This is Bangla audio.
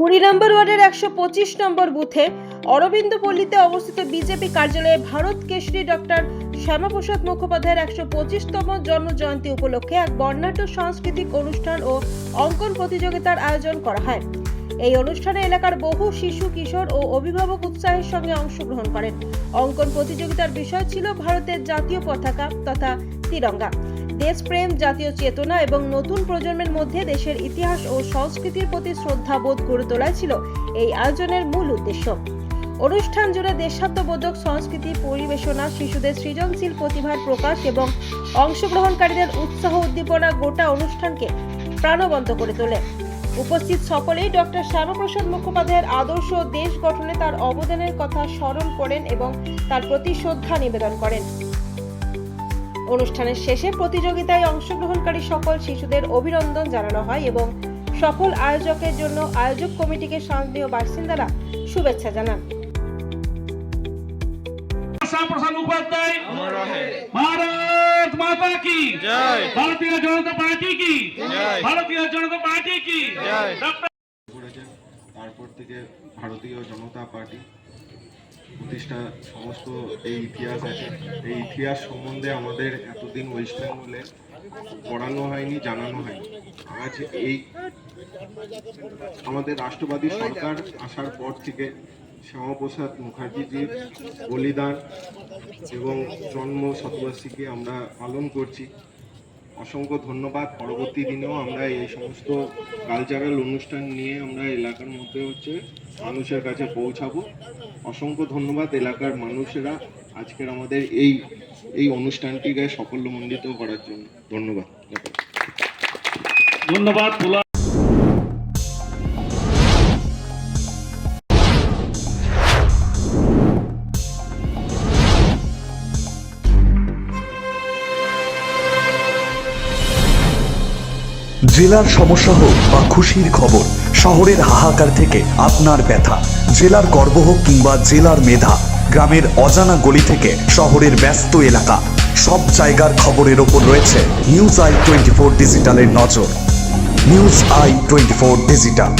20 নম্বর ওয়ার্ডের 125 নম্বর বুথে অরবিন্দপল্লীতে অবস্থিত বিজেপি কার্যালয়ে ভারত কেশরী ডক্টর শ্যামাপ্রসাদ মুখোপাধ্যায়ের 125তম জন্ম জয়ন্তী উপলক্ষে এক বর্ণাঢ্য সাংস্কৃতিক অনুষ্ঠান ও অঙ্কন প্রতিযোগিতার আয়োজন করা হয়। এই অনুষ্ঠানে এলাকার বহু শিশু, কিশোর ও অভিভাবক উৎসাহের সঙ্গে অংশগ্রহণ করেন। অঙ্কন প্রতিযোগিতার বিষয় ছিল ভারতের জাতীয় পতাকা তথা তিরঙ্গা। দেশপ্রেম, জাতীয় চেতনা এবং নতুন প্রজন্মের মধ্যে দেশের ইতিহাস ও সংস্কৃতির প্রতি শ্রদ্ধাবোধ গড়ে তোলাই ছিল এই আয়োজনের মূল উদ্দেশ্য। অনুষ্ঠান জুড়ে দেশাত্মবোধক সংস্কৃতি পরিবেশনা, শিশুদের সৃজনশীল প্রতিভার প্রকাশ এবং অংশগ্রহণকারীদের উৎসাহ উদ্দীপনা গোটা অনুষ্ঠানকে প্রাণবন্ত করে তোলে। উপস্থিত সকলেই ডক্টর শ্যামাপ্রসাদ মুখোপাধ্যায়ের আদর্শ ও দেশ গঠনে তার অবদানের কথা স্মরণ করেন এবং তার প্রতি শ্রদ্ধা নিবেদন করেন। অনুষ্ঠানের শেষে প্রতিযোগিতায় অংশগ্রহণকারী সকল শিশুদের অভিনন্দন জানানো হয় এবং সফল আয়োজকের জন্য আয়োজক কমিটিকে স্থানীয় বাসিন্দারা শুভেচ্ছা জানান। श्यामाप्रसाद मुखोपाध्याय भारत माता की जय, भारतीय जनता पार्टी की जय, भारतीय जनता पार्टी की जय। তারপর থেকে ভারতীয় জনতা পার্টি প্রতিষ্ঠা সমস্ত এই ইতিহাস আছে। এই ইতিহাস সম্বন্ধে আমাদের এতদিন ওয়েস্ট বেঙ্গলে পড়ানো হয়নি, জানানো হয়নি। আজ এই আমাদের রাষ্ট্রবাদী সরকার আসার পর থেকে শ্যামাপ্রসাদ মুখার্জিজির বলিদান এবং জন্ম শতবার্ষিকী আমরা পালন করছি। অসংখ্য ধন্যবাদ। পরবর্তী দিনেও আমরা এই সমস্ত কালচারাল অনুষ্ঠান নিয়ে আমরা এলাকার মধ্যে মানুষের কাছে পৌঁছাবো। অসংখ্য ধন্যবাদ এলাকার মানুষেরা আজকের আমাদের এই অনুষ্ঠানটিকে সাফল্যমণ্ডিত করার জন্য। ধন্যবাদ। ধন্যবাদ। জেলার সমস্যা হোক বা খুশির খবর, শহরের হাহাকার থেকে আপনার ব্যথা, জেলার গর্ব হোক কিংবা জেলার মেধা, গ্রামের অজানা গলি থেকে শহরের ব্যস্ত এলাকা, সব জায়গার খবরের ওপর রয়েছে নিউজ আই 24 ডিজিটালের নজর। News I 24 digital.